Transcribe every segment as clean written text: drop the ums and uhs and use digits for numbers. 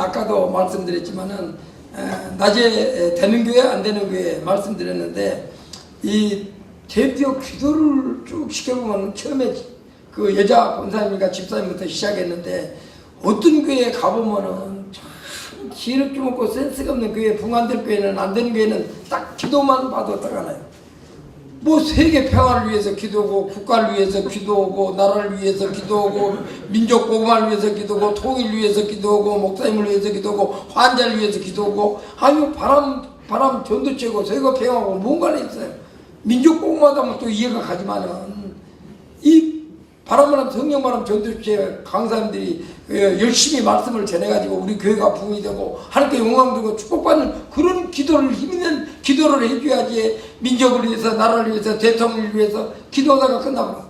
아까도 말씀드렸지만은 낮에 되는 교회 안 되는 교회 말씀드렸는데 이 대표 기도를 쭉 시켜보면 처음에 그 여자 권사님과 집사님부터 시작했는데 어떤 교회에 가보면은 참 지혜롭게 먹고 센스가 없는 교회, 붕안될 교회는 안 되는 교회는 딱 기도만 봐도 떠가나요. 뭐 세계 평화를 위해서 기도하고 국가를 위해서 기도하고 나라를 위해서 기도하고 민족 복음을 위해서 기도하고 통일을 위해서 기도하고 목사님을 위해서 기도하고 환자를 위해서 기도하고 아니 바람 전도체고 세계 평화고 뭔가는 있어요. 민족 복음하다 보면 또 이해가 가지만은 이 바람바람 성령바람 전도체 강사님들이 열심히 말씀을 전해가지고 우리 교회가 부흥이 되고 하나님께 영광 되고 축복받는 그런 기도를 힘있는 기도를 해줘야지 민족을 위해서 나라를 위해서 대통령을 위해서 기도하다가 끝나버려.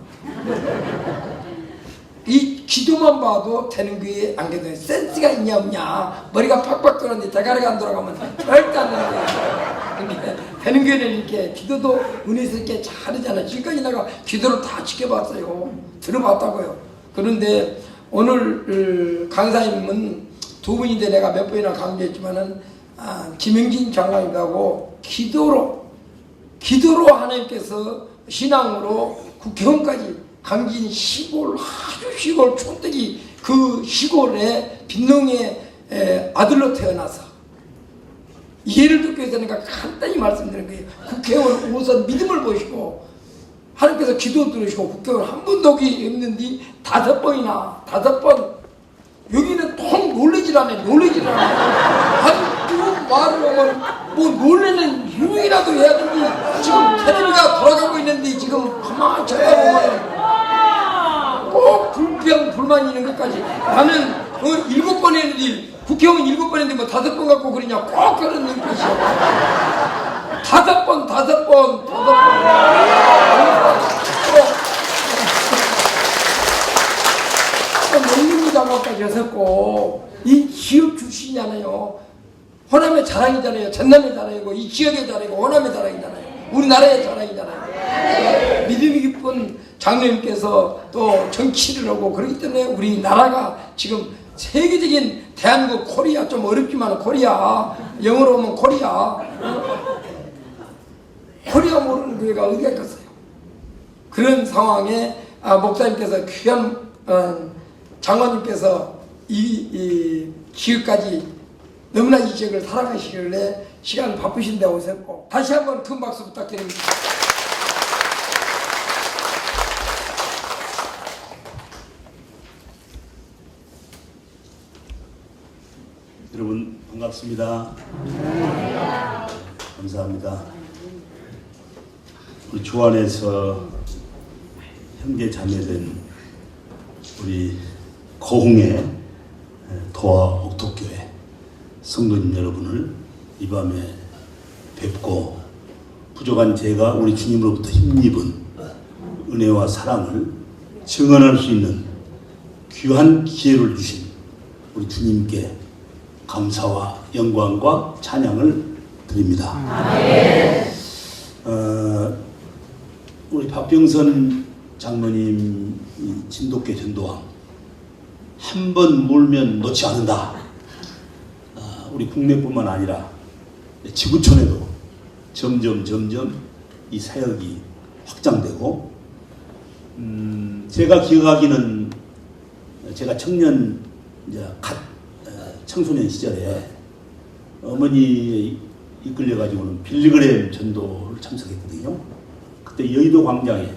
이 기도만 봐도 되는 교회에 안 계세요. 센스가 있냐 없냐 머리가 팍팍 돌았는데 대가리가 안 돌아가면 절대 안 되는 거예요. 되는 교회는 이렇게 기도도 은혜스럽게 잘하잖아요. 지금까지 내가 기도를 다 지켜봤어요. 들어봤다고요. 그런데 오늘 강사님은 두 분인데 내가 몇 번이나 강조했지만은 김영진 장관님하고 기도로 하나님께서 신앙으로 국회의원까지 강진 시골 아주 시골 촌뜨기 그 시골에 빈농의 아들로 태어나서 예를 듣기 위해서니까 간단히 말씀드리는 거예요. 국회의원 우선 믿음을 보시고 하나님께서 기도 들으시고 국회의원 한 번도 없는데 5번이나 여기는 통 놀래지라네. 아니 그 말을 하면 뭐 놀래는 유명이라도 해야 되는데 지금 텔레비가 돌아가고 있는데 지금 가만히 쳐다보면 꼭 불만 있는 것까지 나는 7번 했는데 국회의원 7번 했는데 뭐 5번 갖고 그러냐 꼭 그런 눈빛이야. 5번 농림부 장관까지 했었고 이 지역 출신이잖아요. 호남의 자랑이잖아요. 전남의 자랑이고 이 지역의 자랑이고 호남의 자랑이잖아요. 우리나라의 자랑이잖아요. 믿음이 깊은 장로님께서 또 정치를 하고 그렇기 때문에 우리나라가 지금 세계적인 대한민국 코리아 좀 어렵지만 코리아 영어로 하면 코리아 모르는 교회가 어디가 있겠어요. 그런 상황에 목사님께서 귀한 장관님께서 이 지역까지 너무나 이 지역을 사랑하시길래 시간 바쁘신데 오셨고 다시 한번 큰 박수 부탁드립니다. 여러분 반갑습니다. 감사합니다. 우리 주안에서 형제 자매된 우리 고흥의 도화 옥토교회 성도님 여러분을 이 밤에 뵙고 부족한 제가 우리 주님으로부터 힘입은 은혜와 사랑을 증언할 수 있는 귀한 기회를 주신 우리 주님께 감사와 영광과 찬양을 드립니다. 우리 박병선 장로님 진돗개 전도왕 한 번 물면 놓지 않는다. 우리 국내뿐만 아니라 지구촌에도 점점 이 사역이 확장되고 제가 기억하기는 제가 청소년 시절에 어머니 이끌려가지고는 빌리그램 전도를 참석했거든요. 그때 여의도 광장에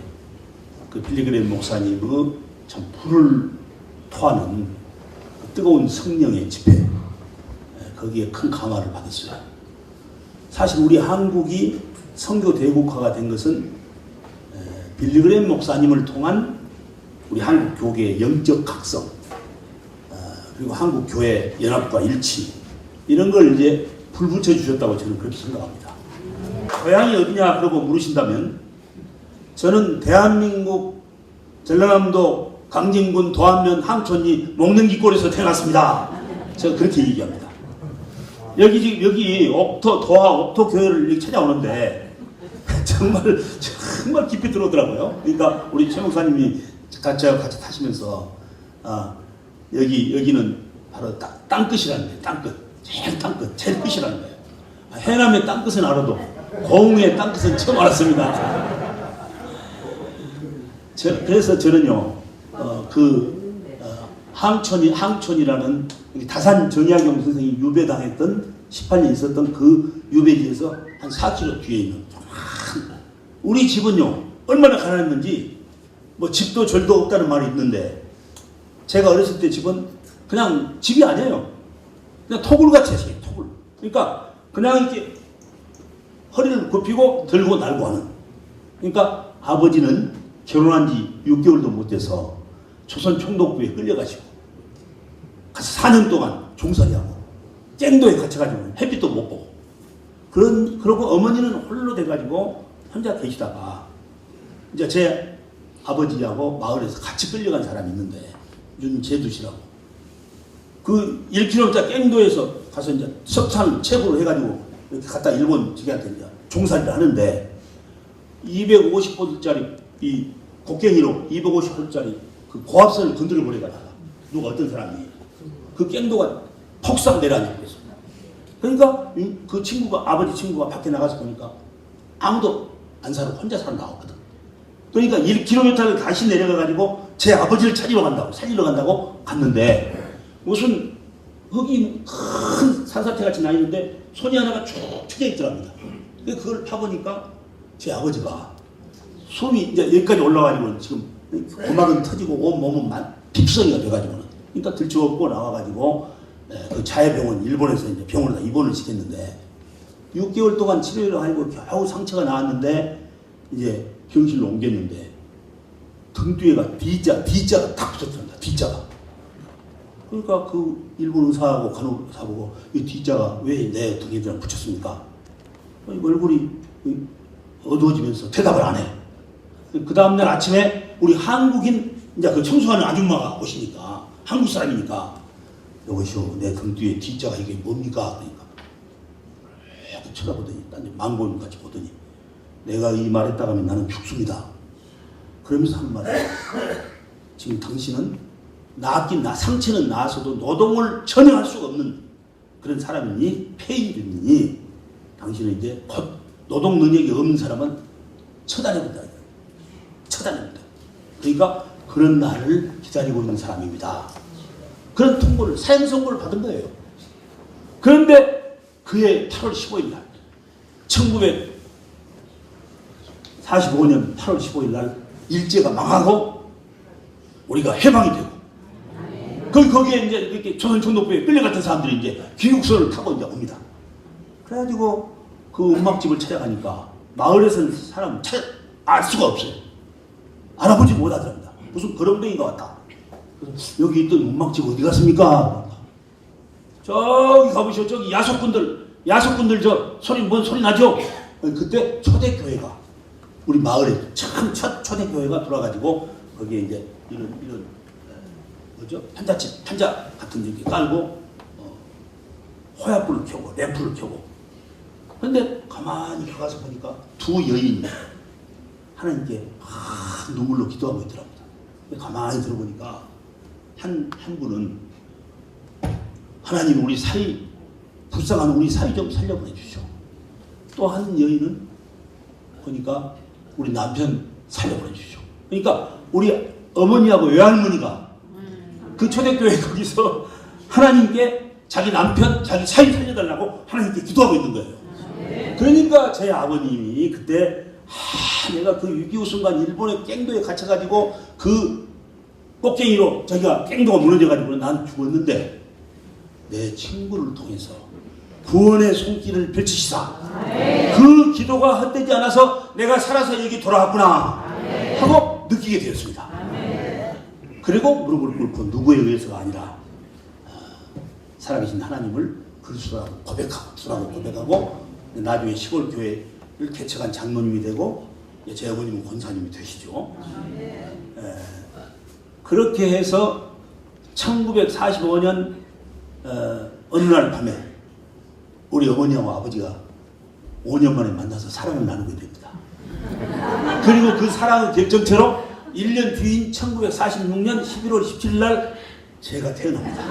그 빌리그램 목사님의 참 불을 토하는 뜨거운 성령의 집회 거기에 큰 감화를 받았어요. 사실 우리 한국이 선교 대국화가 된 것은 빌리그램 목사님을 통한 우리 한국 교계의 영적 각성 그리고 한국 교회 연합과 일치 이런 걸 이제 불 붙여 주셨다고 저는 그렇게 생각합니다. 고향이 어디냐 그러고 물으신다면 저는 대한민국 전라남도 강진군 도안면 항촌이 목련기골에서 태어났습니다. 제가 그렇게 얘기합니다. 여기 도화 옥토 교회를 이렇게 찾아오는데 정말 깊이 들어오더라고요. 그러니까 우리 최 목사님이 같이 타시면서 여기는 바로 땅끝이라는 거예요. 땅끝. 제일 땅끝. 제일 끝이라는 거예요. 해남의 땅끝은 알아도 고흥의 땅끝은 처음 알았습니다. 그래서 저는요, 항촌이라는 다산 정약용 선생이 유배당했던 18년 있었던 그 유배지에서 한 4km 뒤에 있는 우리 집은요 얼마나 가난했는지 뭐 집도 절도 없다는 말이 있는데 제가 어렸을 때 집은 그냥 집이 아니에요. 그냥 토굴같이 했어요. 토굴. 그러니까 그냥 이렇게 허리를 굽히고 들고 날고 하는. 그러니까 아버지는 결혼한 지 6개월도 못 돼서 조선 총독부에 끌려가시고 가서 4년 동안 종살이하고 쟁도에 갇혀가지고 햇빛도 못 보고 그러고 어머니는 홀로 돼가지고 혼자 계시다가 이제 제 아버지하고 마을에서 같이 끌려간 사람이 있는데 윤재두 씨라고 그 1km 갱도에서 가서 이제 석탄 채굴을 해가지고 이렇게 갖다 일본 지게한테 이제 종살이를 하는데 250볼짜리 이 곡괭이로 250볼짜리 그 고압선을 건드려 버려가다가 누가 어떤 사람이 그 갱도가 폭삭 내려앉고 있습니다. 그러니까 그 친구가 아버지 친구가 밖에 나가서 보니까 아무도 안 살고 혼자 살아 나왔거든. 그러니까 1km를 다시 내려가가지고 제 아버지를 찾으러 간다고 살리러 간다고 갔는데 무슨 흙이 큰 산사태 같이 나 있는데 손이 하나가 쭉 쳐져 있더랍니다. 그걸 파보니까 제 아버지가 숨이 이제 여기까지 올라가지고 지금 고막은 터지고 온 몸은 핍성이가 돼가지고는 그러니까 들쳐업고 나와가지고 그 자해병원 일본에서 이제 병원에다 입원을 시켰는데 6개월 동안 치료를 하고 겨우 상처가 나왔는데 이제 병실로 옮겼는데 등 뒤에가 D자가 딱 붙었습니다. D자가. 그러니까 그 일본 의사하고 간호사하고 이 D자가 왜 내 등에 붙였습니까? 얼굴이 어두워지면서 대답을 안 해. 그 다음날 아침에 우리 한국인 이제 그 청소하는 아줌마가 오시니까 한국 사람이니까 여보시오 내 등 뒤에 D자가 이게 뭡니까? 그러니까 이렇게 쳐다보더니 딴 망고님 같이 보더니 내가 이 말했다가 하면 나는 죽습니다. 그러면서 한 말이에요. 지금 당신은 상체는 나아서도 노동을 전혀 할 수가 없는 그런 사람이니 폐인이니 당신은 이제 곧 노동 능력이 없는 사람은 처단해본다. 처단해본다. 그러니까 그런 날을 기다리고 있는 사람입니다. 그런 통보를 사형 선고를 받은 거예요. 그런데 그해 8월 15일 날 1945년 8월 15일 날 일제가 망하고 우리가 해방이 되고 거기에 이제 이렇게 조선 총독부에 끌려갔던 사람들이 이제 귀국선을 타고 이제 옵니다. 그래가지고 그 음악집을 찾아가니까 마을에서는 사람 알 수가 없어요. 알아보지 못하더랍니다. 무슨 거렁뱅이가 왔다. 여기 있던 음악집 어디 갔습니까? 저기 가보시오. 저기 야속꾼들 뭔 소리 나죠? 그때 초대교회가 우리 마을에 참 첫 초대교회가 돌아가지고 거기에 이제 이런 뭐죠? 판자 같은 데 깔고 호약불을 켜고 램프를 켜고 그런데 가만히 가서 보니까 두 여인이 하나님께 눈물로 기도하고 있더랍니다. 가만히 들어보니까 한 분은 하나님 우리 불쌍한 우리 사위 좀 살려보내 주시오. 또 한 여인은 보니까 우리 남편 살려보내 주시오. 그러니까 우리 어머니하고 외할머니가 그 초대교회 거기서 하나님께 자기 남편, 자기 사위 살려달라고 하나님께 기도하고 있는 거예요. 그러니까 제 아버님이 그때 내가 그 6.25 순간 일본의 갱도에 갇혀가지고 그 꽃갱이로 자기가 갱도가 무너져가지고 난 죽었는데 내 친구를 통해서 구원의 손길을 펼치시사 그 기도가 헛되지 않아서 내가 살아서 여기 돌아왔구나 하고 느끼게 되었습니다. 그리고 무릎을 꿇고 누구에 의해서가 아니라 살아계신 하나님을 그리스도라고 고백하고 나중에 시골 교회를 개척한 장로님이 되고 제 어머님은 권사님이 되시죠. 그렇게 해서 1945년 어느 날 밤에 우리 어머니하고 아버지가 5년 만에 만나서 사랑을 나누게 됩니다. 그리고 그 사랑의 결정체로 1년 뒤인 1946년 11월 17일 날 제가 태어납니다.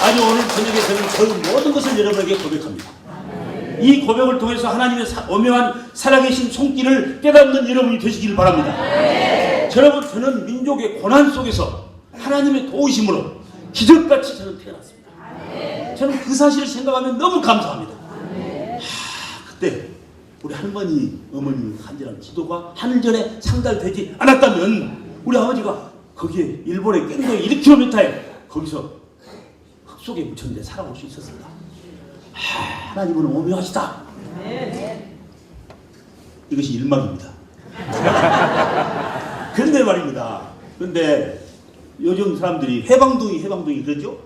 아니 오늘 저녁에서는 그 모든 것을 여러분에게 고백합니다. 이 고백을 통해서 하나님의 오묘한 살아계신 손길을 깨닫는 여러분이 되시기를 바랍니다. 여러분, 저는 민족의 고난 속에서 하나님의 도우심으로 기적같이 저는 태어났습니다. 저는 그 사실을 생각하면 너무 감사합니다. 그때 우리 할머니, 어머니 간절한 기도가 하늘전에 상달되지 않았다면 우리 아버지가 거기에 일본의 꽹도의 1km에 거기서 흙 속에 묻혔는데 살아올 수 있었습니다. 하나님은 오묘하시다. 이것이 일막입니다. 그런데 말입니다. 그런데 요즘 사람들이 해방둥이 그러죠?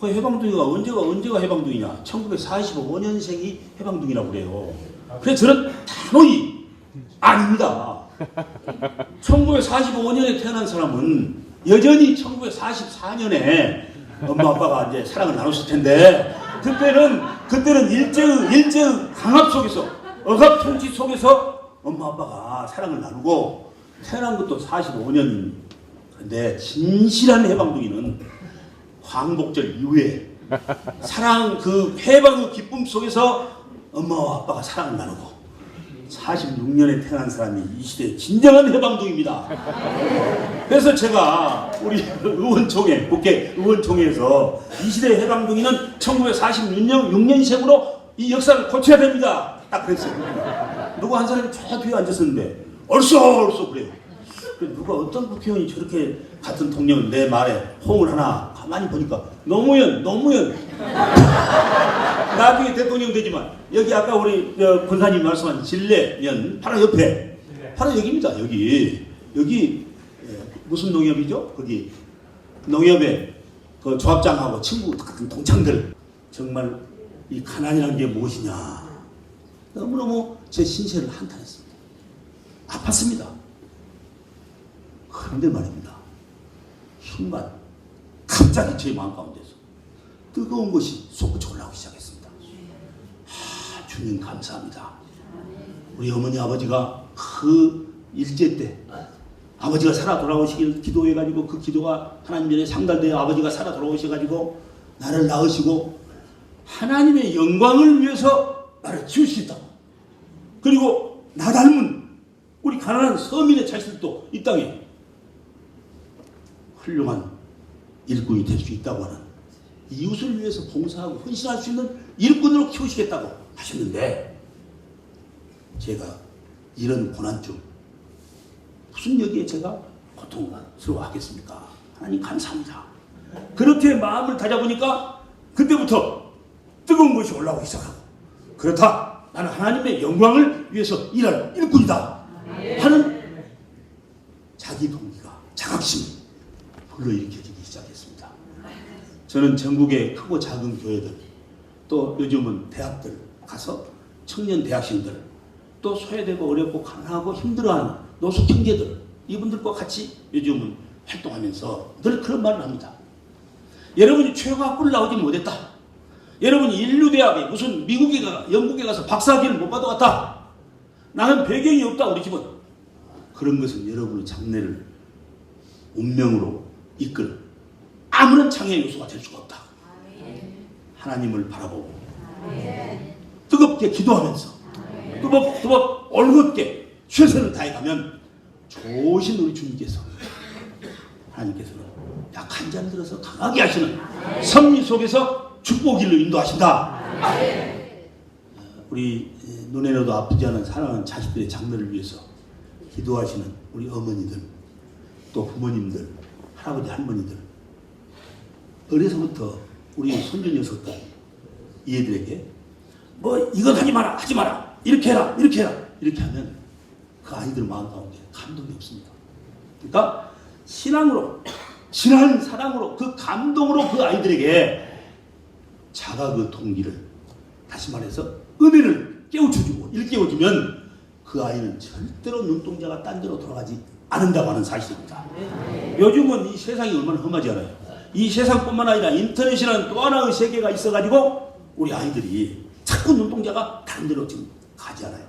그 해방둥이가 언제가 해방둥이냐? 1945년생이 해방둥이라고 그래요. 그래서 저는 단호히 아닙니다. 1945년에 태어난 사람은 여전히 1944년에 엄마 아빠가 이제 사랑을 나눴을 텐데 그때는 일제의 강압 속에서 억압 통치 속에서 엄마 아빠가 사랑을 나누고 태어난 것도 45년. 그런데 진실한 해방둥이는 광복절 이후에 사랑 그 해방의 기쁨 속에서 엄마와 아빠가 사랑을 나누고 46년에 태어난 사람이 이 시대의 진정한 해방둥이입니다. 그래서 제가 우리 의원총회, 국회 의원총회에서 이 시대의 해방둥이는 1946년생으로 이 역사를 고쳐야 됩니다. 딱 그랬어요. 누구 한 사람이 저 뒤에 앉았었는데 얼쏘 그래요. 누가 어떤 국회의원이 저렇게 같은 통령은 내 말에 호응을 하나 가만히 보니까 노무현 나중에 대통령 되지만 여기 아까 우리 권사님 말씀한 진례면 바로 옆에 바로 여기입니다. 여기 무슨 농협이죠? 거기 농협에 그 조합장하고 친구 같은 동창들 정말 이 가난이라는 게 무엇이냐 너무너무 제 신세를 한탄했습니다. 아팠습니다. 그런데 말입니다. 순간 갑자기 제 마음 가운데서 뜨거운 것이 솟구쳐 올라오기 시작했습니다. 주님 감사합니다. 우리 어머니 아버지가 그 일제 때 아버지가 살아 돌아오시길 기도해가지고 그 기도가 하나님 전에 상달되어 아버지가 살아 돌아오셔가지고 나를 낳으시고 하나님의 영광을 위해서 나를 키우시겠다고 그리고 나 닮은 우리 가난한 서민의 자식들도 이 땅에 훌륭한 일꾼이 될 수 있다고 하는 이웃을 위해서 봉사하고 헌신할 수 있는 일꾼으로 키우시겠다고 하셨는데 제가 이런 고난중 무슨 여기에 제가 고통스러워하겠습니까? 하나님 감사합니다. 그렇게 마음을 다잡으니까 그때부터 뜨거운 것이 올라오기 시작하고 그렇다 나는 하나님의 영광을 위해서 일할 일꾼이다 하는 자기 동기가 자각심이 불러일으켜지기 시작했습니다. 저는 전국의 크고 작은 교회들 또 요즘은 대학들 가서 청년 대학생들 또 소외되고 어렵고 가난하고 힘들어하는 노숙 형제들 이분들과 같이 요즘은 활동하면서 늘 그런 말을 합니다. 여러분이 최고학부를 나오지 못했다. 여러분이 인류대학에 무슨 미국에 영국에 가서 박사학위를 못 받아왔다. 나는 배경이 없다 우리 집은. 그런 것은 여러분의 장래를 운명으로 이끌 아무런 장애 요소가 될 수가 없다. 하나님을 바라보고 뜨겁게 기도하면서 뜨겁 올곧게 최선을 다해가면 좋으신 우리 주님께서 하나님께서는 약한 자를 들어서 강하게 하시는 섭리 속에서 축복일로 인도하신다. 우리 눈에라도 아프지 않은 사랑하는 자식들의 장래를 위해서 기도하시는 우리 어머니들 또 부모님들 할아버지 할머니들 어려서부터 우리 손주 녀석들 이 애들에게 뭐 이건 하지 마라 이렇게 해라 이렇게 하면 그 아이들 마음 가운데 감동이 없습니다. 그러니까 신앙으로 진한 사랑으로 그 감동으로 그 아이들에게 자각의 동기를 다시 말해서 은혜를 깨우쳐주고 일깨워주면 그 아이는 절대로 눈동자가 딴 데로 돌아가지 않는다고 하는 사실입니다. 요즘은 이 세상이 얼마나 험하지 않아요. 이 세상뿐만 아니라 인터넷이라는 또 하나의 세계가 있어가지고 우리 아이들이 자꾸 눈동자가 다른 데로 지금 가지 않아요.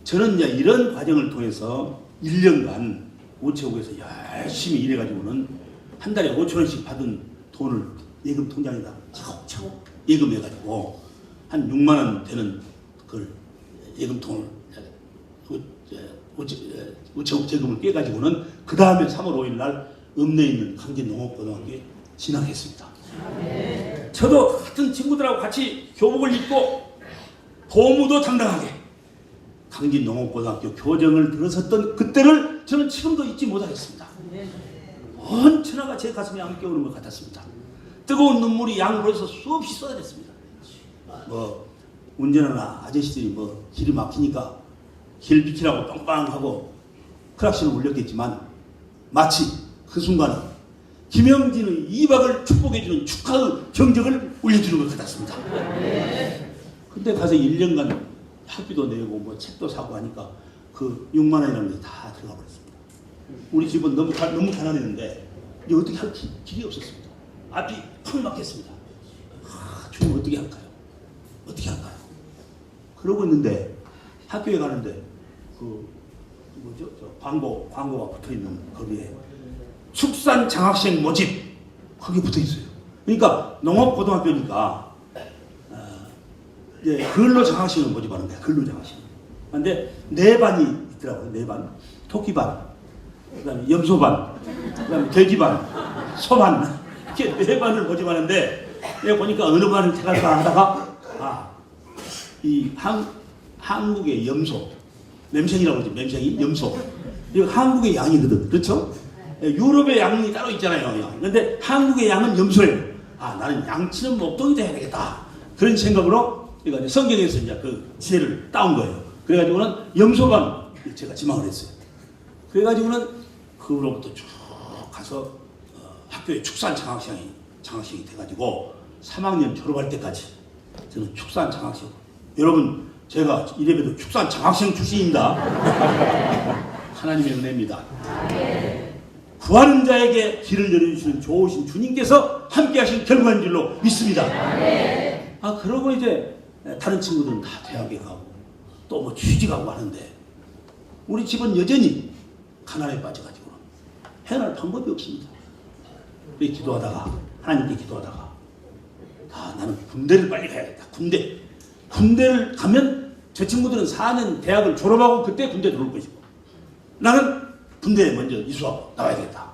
저는 이제 이런 과정을 통해서 1년간 우체국에서 열심히 일해가지고는 한 달에 5,000원씩 받은 돈을 예금 통장에다 차곡차곡 예금해가지고 한 6만 원 되는 그걸 예금통을 우체국 재금을 깨가지고는 그 다음에 3월 5일 날 읍내에 있는 강진농업고등학교에 진학했습니다. 저도 같은 친구들하고 같이 교복을 입고 고무도 당당하게 강진농업고등학교 교정을 들어섰던 그때를 저는 지금도 잊지 못하겠습니다. 온 천하가 제 가슴에 안겨오는 것 같았습니다. 뜨거운 눈물이 양으로서 수없이 쏟아졌습니다. 뭐 운전하는 아저씨들이 뭐 길이 막히니까 길 비키라고 빵빵하고 크락신을 울렸겠지만 마치 그 순간에 김영진의 2박을 축복해주는 축하의 경적을 울려주는 것 같았습니다. 근데 가서 1년간 학비도 내고 뭐 책도 사고 하니까 그 6만 원이라는 게 다 들어가 버렸습니다. 우리 집은 너무 가난했는데 이제 어떻게 할 길이 없었습니다. 앞이 팍 막혔습니다. 주님 어떻게 할까요? 어떻게 할까요? 그러고 있는데 학교에 가는데 그 뭐죠? 광고가 붙어 있는 거기에 축산 장학생 모집 거기 붙어 있어요. 그러니까 농업고등학교니까 이제 근로 장학생을 모집하는 거야. 근로 장학생. 근데 4반이 있더라고요. 4반. 토끼반, 그다음에 염소반, 그다음에 돼지반, 소반 이렇게 4반을 모집하는데 내가 보니까 어느 반을 택할까 하다가 이 한국의 염소, 맴생이라고 그러지. 맴생이, 염소. 이거 한국의 양이거든. 그렇죠? 유럽의 양이 따로 있잖아요. 근데 한국의 양은 염소예요. 나는 양치는 목동이 돼야 되겠다. 그런 생각으로 그러니까 성경에서 이제 그 지혜를 따온 거예요. 그래가지고는 염소반 제가 지망을 했어요. 그래가지고는 그로부터 쭉 가서 학교에 축산 장학생이 돼가지고 3학년 졸업할 때까지 저는 축산 장학생. 여러분 제가 이래봬도 축산 장학생 출신입니다. 하나님의 은혜입니다. 구하는 자에게 길을 열어주시는 좋으신 주님께서 함께하신 결과인 줄로 믿습니다. 그러고 이제 다른 친구들은 다 대학에 가고 또 뭐 취직하고 하는데 우리 집은 여전히 가난에 빠져가지고 해낼 방법이 없습니다. 우리 기도하다가 하나님께 기도하다가 나는 군대를 빨리 가야겠다. 군대를 가면 저 친구들은 4년 대학을 졸업하고 그때 군대 들어올 것이고 나는 군대에 먼저 이수하고 나와야 되겠다.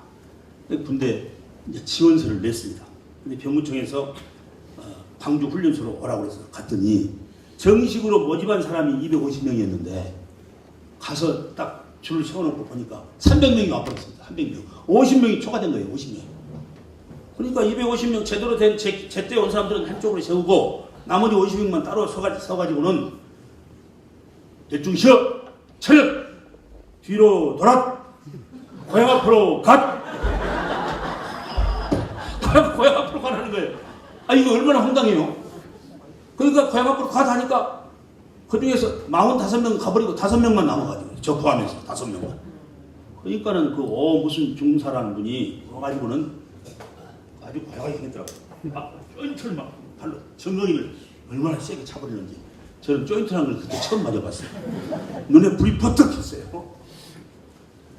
군대 이제 지원서를 냈습니다. 근데 병무청에서 광주 훈련소로 오라고 해서 갔더니 정식으로 모집한 사람이 250명이었는데 가서 딱 줄을 세워놓고 보니까 300명이 와버렸습니다. 300명. 50명이 초과된 거예요. 50명. 그러니까 250명 제대로 된 제때 온 사람들은 한쪽으로 세우고 나머지 50명만 따로 서가지고는 대충 쉬어! 차렷! 뒤로 돌아! 고향 앞으로 갓! 고향 앞으로 가라는 거예요. 이거 얼마나 황당해요. 그러니까 고향 앞으로 갓 하니까 그 중에서 45명 가버리고 5명만 남아가지고 저 포함해서 5명만. 그러니까는 무슨 중사라는 분이 와가지고는 아주 고약하게 생겼더라고요. 조인트를 막 발로 정거리를 얼마나 세게 차버리는지 저는 조인트라는 걸 그때 처음 맞아봤어요. 눈에 불이 퍼뜩 켰어요.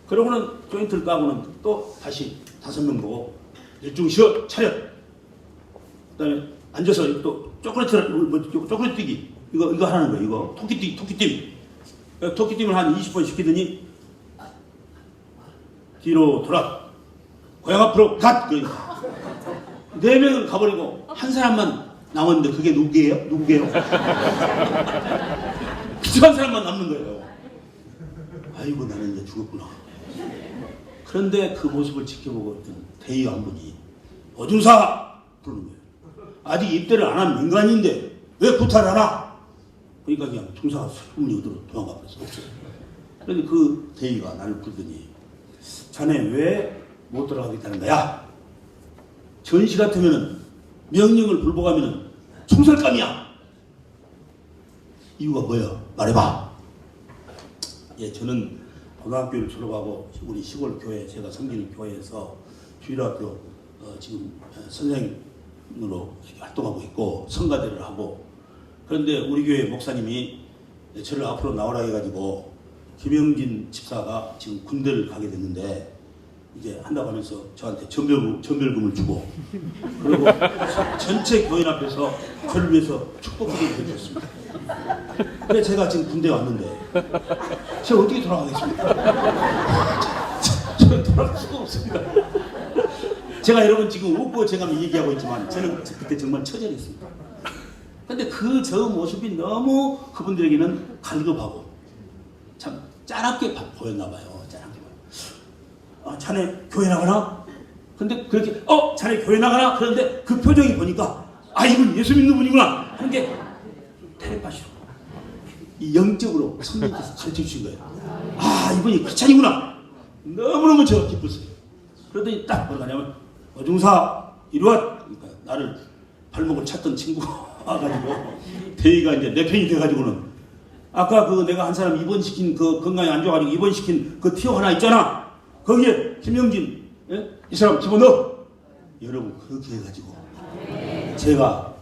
그러고는 조인트를 까고는 또 다시 5명 보고 일중 쉬어 차렷. 그다음에 앉아서 또 초콜릿 뛰기 이거 하는 거예요. 이거 토끼띠을 한 20번 시키더니 뒤로 돌아 고향 앞으로 갓. 그러니까 4명은 가버리고 한 사람만 남았는데 그게 누구게요? 그 한 사람만 남는 거예요. 아이고 나는 이제 죽었구나. 그런데 그 모습을 지켜보고 있던 대의 한 분이 어중사 부르는 거예요. 아직 입대를 안 한 민간인데 왜 구탈하나? 그러니까 그냥 중사가 슬픔이 어디로 도망가 버렸어. 없어요. 그런데 그 대의가 나를 부르더니 자네 왜 못 들어가겠다는 거야? 전시 같으면은 명령을 불복하면은 총살감이야. 이유가 뭐야? 말해봐. 저는 고등학교를 졸업하고 우리 시골 교회 제가 섬기는 교회에서 주일학교 지금 선생으로 활동하고 있고 성가대를 하고 그런데 우리 교회 목사님이 저를 앞으로 나오라 해가지고 김영진 집사가 지금 군대를 가게 됐는데 이제 한다고 하면서 저한테 전별금을 주고 그리고 전체 교인 앞에서 저를 위해서 축복기도를 해주셨습니다. 근데 제가 지금 군대에 왔는데 제가 어떻게 돌아가겠습니까? 저는 돌아갈 수가 없습니다. 제가 여러분 지금 웃고 제가 얘기하고 있지만 저는 그때 정말 처절했습니다. 근데 그 저 모습이 너무 그분들에게는 갈급하고 참 짠하게 보였나 봐요. 짠하게 보여. 자네 교회 나가나? 근데 그렇게 자네 교회 나가나? 그런데 그 표정이 보니까 이분 예수 믿는 분이구나 하는 게 텔레파시로 이 영적으로 성령께서 가르쳐 주신 거예요. 이분이 크리스찬이구나. 너무너무 제가 기뻤어요. 그러더니 딱 뭐가 하냐면 어중사 이리 와. 그러니까 나를 발목을 찼던 친구가 와가지고 대의가 이제 내 편이 돼가지고는 아까 그 내가 한 사람 입원시킨 그 건강이 안 좋아가지고 입원시킨 그 티어 하나 있잖아. 거기에 김영진 이 사람 집어넣어. 여러분 그렇게 해가지고 제가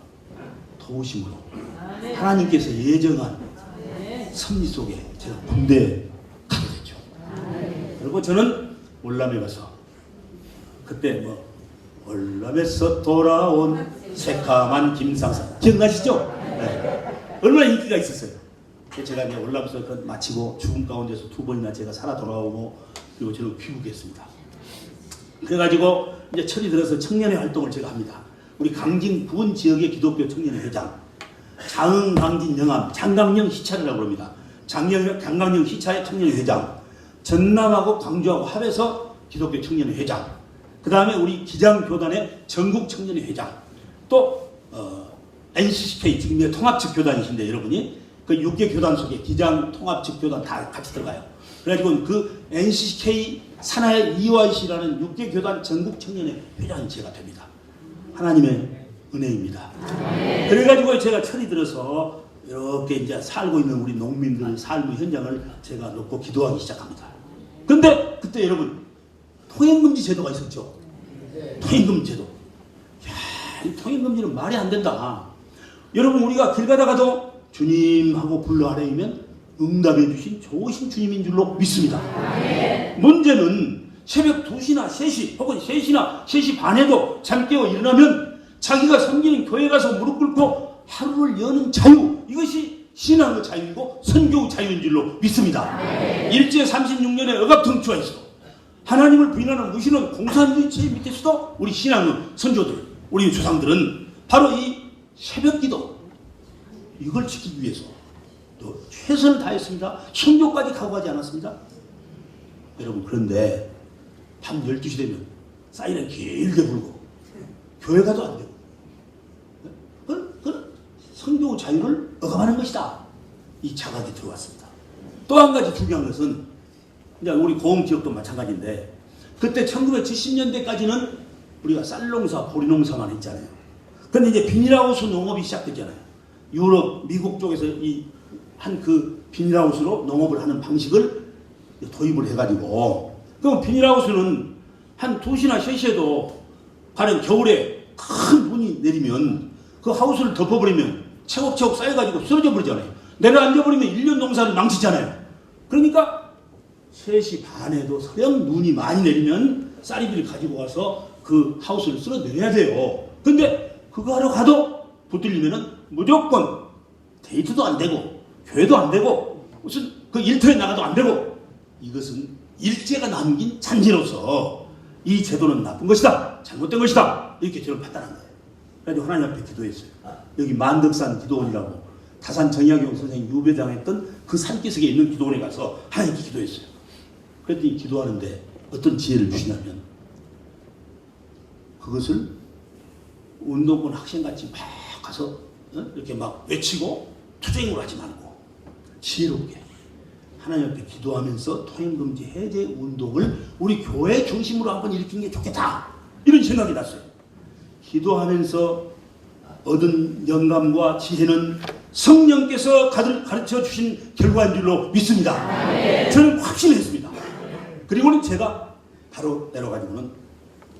도우심으로 하나님께서 예정한 섭리 속에 제가 군대에 가게 됐죠. 그리고 저는 월남에 가서 그때 월남에서 돌아온 새카만 김상사 기억나시죠? 네. 얼마나 인기가 있었어요. 제가 이제 월남에서 마치고 죽음 가운데서 2번이나 제가 살아 돌아오고 그리고 저는 귀국했습니다. 그래가지고 이제 철이 들어서 청년회 활동을 제가 합니다. 우리 강진 부은 지역의 기독교 청년회 회장, 장흥, 강진, 영암, 장강령 희차라고 합니다. 장강령 희차의 청년회 회장, 전남하고 광주하고 합해서 기독교 청년회 회장, 그 다음에 우리 기장교단의 전국 청년회 회장, 또 NCCK 지금 통합측 교단이신데 여러분이 그 6개 교단 속에 기장, 통합측 교단 다 같이 들어가요. 그래가지고 그 NCCK 산하의 EYC라는 6개 교단 전국 청년회 회장이 제가 됩니다. 하나님의 은혜입니다. 그래가지고 제가 철이 들어서 이렇게 이제 살고 있는 우리 농민들 삶의 현장을 제가 놓고 기도하기 시작합니다. 근데 그때 여러분 통행금지 제도가 있었죠. 통행금지 제도. 이 통행금지는 말이 안 된다. 여러분 우리가 길 가다가도 주님하고 불러 아뢰이면 응답해 주신 좋으신 주님인 줄로 믿습니다. 문제는 새벽 2시나 3시 혹은 3시나 3시 반에도 잠 깨어 일어나면 자기가 섬기는 교회 가서 무릎 꿇고 하루를 여는 자유, 이것이 신앙의 자유이고 선교의 자유인 줄로 믿습니다. 일제 36년의 억압통치와에서 하나님을 부인하는 무신은 공산주의 밑에서도 우리 신앙의 선조들, 우리 조상들은 바로 이 새벽기도 이걸 지키기 위해서 또 최선을 다했습니다. 선교까지 각오하지 않았습니다. 여러분 그런데 밤 12시 되면 사이렌 길게 불고 교회 가도 안 되고 그 선교 자유를 억압하는 것이다. 이 자각이 들어왔습니다. 또 한 가지 중요한 것은 이제 우리 고흥 지역도 마찬가지인데 그때 1970년대까지는 우리가 쌀농사, 보리농사만 했잖아요. 근데 이제 비닐하우스 농업이 시작됐잖아요. 유럽, 미국 쪽에서 이 한 그 비닐하우스로 농업을 하는 방식을 도입을 해가지고 그럼 비닐하우스는 한 2시나 3시에도 가령 겨울에 큰 눈이 내리면 그 하우스를 덮어버리면 채곡채곡 쌓여가지고 쓰러져 버리잖아요. 내려앉아버리면 1년 농사를 망치잖아요. 그러니까 3시 반에도 서양 눈이 많이 내리면 쌀이비를 가지고 와서 그 하우스를 쓸어내려야 돼요. 근데 그거 하러 가도 붙들리면은 무조건 데이트도 안 되고 교회도 안 되고 무슨 그 일터에 나가도 안 되고 이것은 일제가 남긴 잔재로서 이 제도는 나쁜 것이다. 잘못된 것이다. 이렇게 저를 판단한 거예요. 그래서 하나님 앞에 기도했어요. 여기 만덕산 기도원이라고 다산 정약용 선생님 유배당했던 그 산기슭에 있는 기도원에 가서 하나님께 기도했어요. 그랬더니 기도하는데 어떤 지혜를 주시냐면 그것을 운동권 학생같이 막 가서 이렇게 막 외치고 투쟁을 하지 말고 지혜롭게 하나님 앞에 기도하면서 통행금지 해제 운동을 우리 교회 중심으로 한번 일으키는 게 좋겠다. 이런 생각이 났어요. 기도하면서 얻은 영감과 지혜는 성령께서 가르쳐 주신 결과인 줄로 믿습니다. 저는 확신했습니다. 그리고는 제가 바로 내려가지고는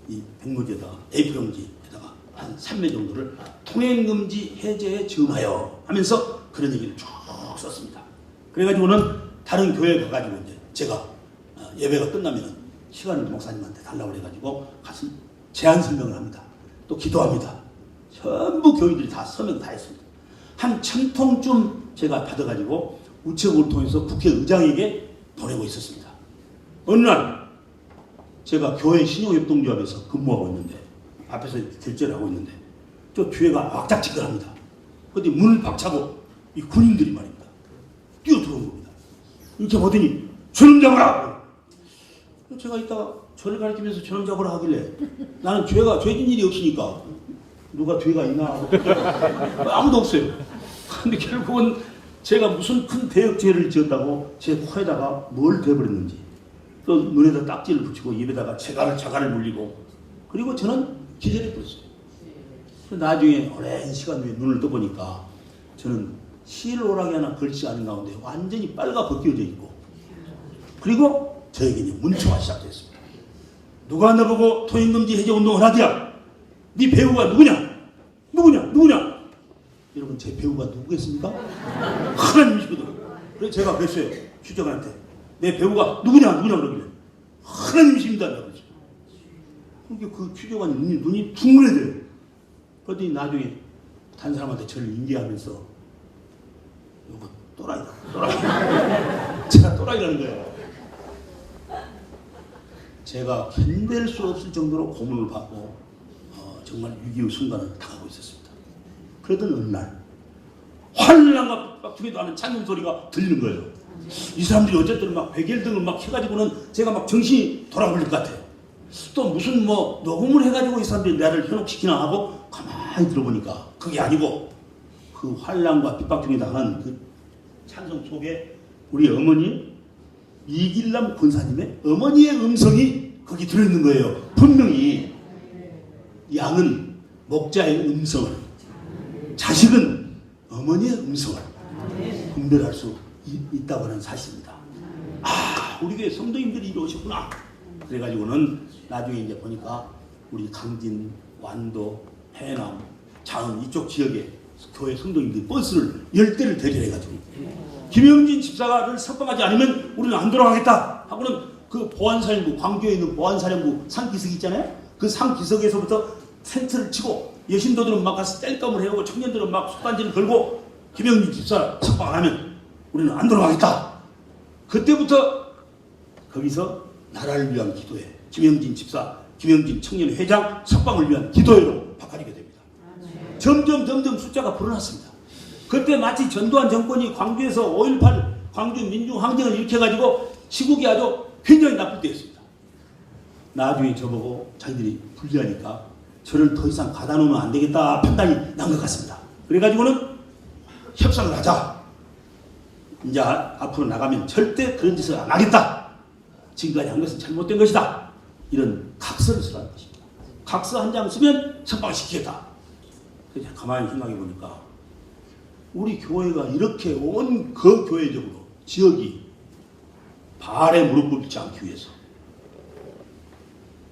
이 백로지에다가 A4용지에다가 한 3매 정도를 통행금지 해제에 증하여 하면서 그런 얘기를 쭉 썼습니다. 그래가지고는 다른 교회 가가지고 이제 제가 예배가 끝나면 시간을 목사님한테 달라고 그래가지고 가서 제안 설명을 합니다. 또 기도합니다. 전부 교인들이 다 서명 다 했습니다. 한 1000통쯤 제가 받아가지고 우체국을 통해서 국회의장에게 보내고 있었습니다. 어느 날 제가 교회 신용협동조합에서 근무하고 있는데 앞에서 결제를 하고 있는데 저 뒤에가 왁작지근합니다. 근데 문을 박차고 이 군인들이 말입니다. 뛰어들어온 겁니다. 이렇게 보더니 저놈 잡아라! 제가 이따가 저를 가리키면서 저놈 잡아라 하길래 나는 죄진 일이 없으니까 누가 죄가 있나 하고 아무도 없어요. 근데 결국은 제가 무슨 큰 대역죄를 지었다고 제 코에다가 뭘 대버렸는지 또 눈에다 딱지를 붙이고 입에다가 자갈을 물리고 그리고 저는 기절해 버렸어요. 나중에 오랜 시간 후에 눈을 떠보니까 저는 실오라기 하나 걸치지 않은 가운데 완전히 빨가 벗겨져 있고 그리고 저에게 문초가 시작됐습니다. 누가 나보고 토익금지 해제 운동을 하랴? 네 배우가 누구냐? 여러분 제 배우가 누구겠습니까? 하나님이시거든요. 그래서 제가 그랬어요. 휴정한테 내 배우가 누구냐 그러길래 하나님이십니다. 그러니까 그 휴정관이 눈이 둥그레져요. 그러더니 나중에 다른 사람한테 저를 인계하면서 이거 또라이다. 제가 또라이라는 거예요. 제가 견딜 수 없을 정도로 고문을 받고 정말 위기의 순간을 당하고 있었습니다. 그러던 어느 날 환란과 빡두개도 하는 찬송 소리가 들리는 거예요. 이 사람들이 어쨌든 막 베겔등을 막 켜가지고는 제가 막 정신이 돌아버릴 것 같아요. 또 무슨 녹음을 해가지고 이 사람들이 나를 현혹시키나 하고 가만히 들어보니까 그게 아니고 그 환란과 핍박 중에 당하는 그 찬송 속에 우리 어머니 이길남 권사님의 어머니의 음성이 거기 들어있는 거예요. 분명히 양은 목자의 음성을, 자식은 어머니의 음성을 분별할 수 있다고 하는 사실입니다. 아, 우리 교회 성도님들이 이러셨구나. 그래가지고는 나중에 이제 보니까 우리 강진, 완도, 해남, 자은 이쪽 지역에 교회 성도님들이 버스를 10대를 대절해가지고 김영진 집사가를 석방하지 않으면 우리는 안 돌아가겠다 하고는 그 보안사령부, 광주에 있는 보안사령부 상기석 있잖아요. 그 상기석에서부터 텐트를 치고 여신도들은 막 가서 땔감을 해오고 청년들은 막 속단지를 걸고 김영진 집사 석방 안 하면 우리는 안 돌아가겠다. 그때부터 거기서 나라를 위한 기도회, 김영진 집사, 김영진 청년회장 석방을 위한 기도회로 바꿔지게 됩니다. 점점 숫자가 불어났습니다. 그때 마치 전두환 정권이 광주에서 5.18 광주 민중항쟁을 일으켜가지고 시국이 아주 굉장히 나쁠 때였습니다. 나중에 저보고 자기들이 불리하니까 저를 더 이상 가다 놓으면 안 되겠다 판단이 난 것 같습니다. 그래가지고는 협상을 하자. 이제 앞으로 나가면 절대 그런 짓을 안 하겠다. 지금까지 한 것은 잘못된 것이다. 이런 각서를 쓰라는 것입니다. 각서 한 장 쓰면 석방시키겠다. 그래서 가만히 생각해 보니까 우리 교회가 이렇게 온 그 교회적으로 지역이 발에 무릎 꿇지 않기 위해서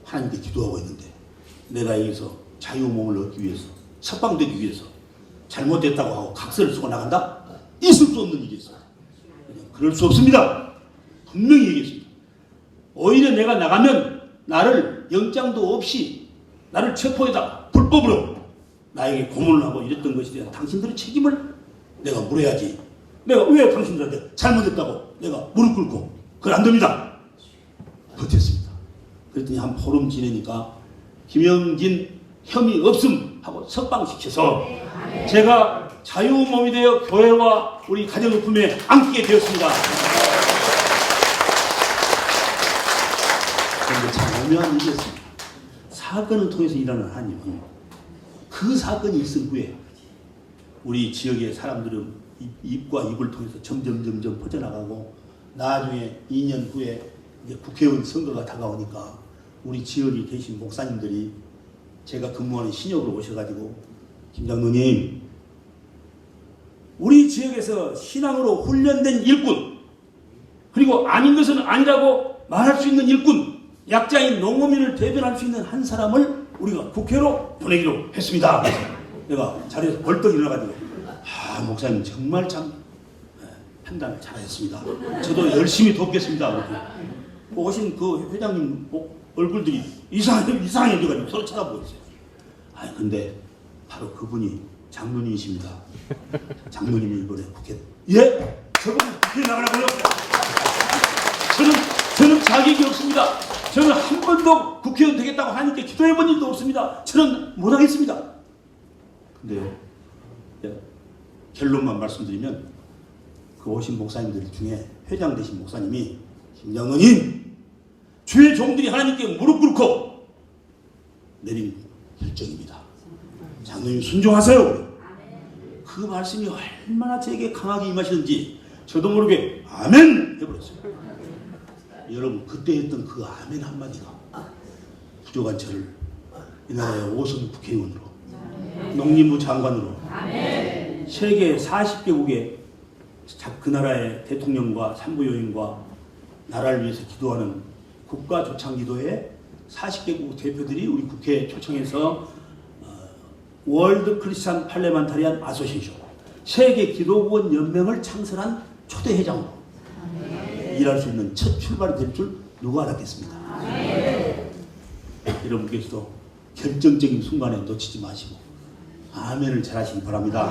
하나님께 기도하고 있는데 내가 여기서 자유몸을 얻기 위해서 석방되기 위해서 잘못됐다고 하고 각서를 쓰고 나간다? 있을 수 없는 일이었어요. 그럴 수 없습니다. 분명히 얘기했습니다. 오히려 내가 나가면 나를 영장도 없이 나를 체포해다 불법으로 나에게 고문을 하고 이랬던 것에 대한 당신들의 책임을 내가 물어야지. 내가 왜 당신들한테 잘못했다고 내가 무릎 꿇고 그건 안 됩니다. 버텼습니다. 그랬더니 한 보름 지내니까 김영진 혐의 없음 하고 석방시켜서 제가 자유몸이 되어 교회와 우리 가정의 품에 안기게 되었습니다. 그런데 참 오묘한 일이었습니다. 사건을 통해서 일하는 하나님은 그 사건이 있은 후에 우리 지역의 사람들은 입과 입을 통해서 점점 퍼져나가고 나중에 2년 후에 이제 국회의원 선거가 다가오니까 우리 지역에 계신 목사님들이 제가 근무하는 신역으로 오셔가지고 김 장로님, 우리 지역에서 신앙으로 훈련된 일꾼, 그리고 아닌 것은 아니라고 말할 수 있는 일꾼, 약자인 농어민을 대변할 수 있는 한 사람을 우리가 국회로 보내기로 했습니다. 내가 자리에서 벌떡 일어나가지고 목사님 정말 참 판단을 잘하셨습니다. 저도 열심히 돕겠습니다. 아버지. 오신 그 회장님 얼굴들이 이상하게 돼가지고 서로 쳐다보고 있어요. 아니 근데 바로 그분이 장로님이십니다. 장로님이 이번에 국회 저분 국회에 나가라고요? 저는 자격이 없습니다. 저는 한 번도 국회의원 되겠다고 하니까 기도해본 일도 없습니다. 저는 못하겠습니다. 근데 결론만 말씀드리면 그 오신 목사님들 중에 회장 되신 목사님이 김장로님 주의 종들이 하나님께 무릎 꿇고 내린 결정입니다. 장로님 순종하세요. 그 말씀이 얼마나 제게 강하게 임하시는지 저도 모르게 아멘 해버렸어요. 여러분 그때 했던 그 아멘 한마디가 부족한 저를 이 나라의 5선 국회의원으로 농림부 장관으로 세계 40개국의 그 나라의 대통령과 산부요인과 나라를 위해서 기도하는 국가조창기도회 40개국 대표들이 우리 국회에 초청해서 월드 크리스찬 팔레만타리안 아소시에이션 세계 기도원 연맹을 창설한 초대 회장으로 일할 수 있는 첫 출발이 될 줄 누가 알았겠습니까? 여러분께서도 결정적인 순간에 놓치지 마시고 아멘을 잘하시기 바랍니다.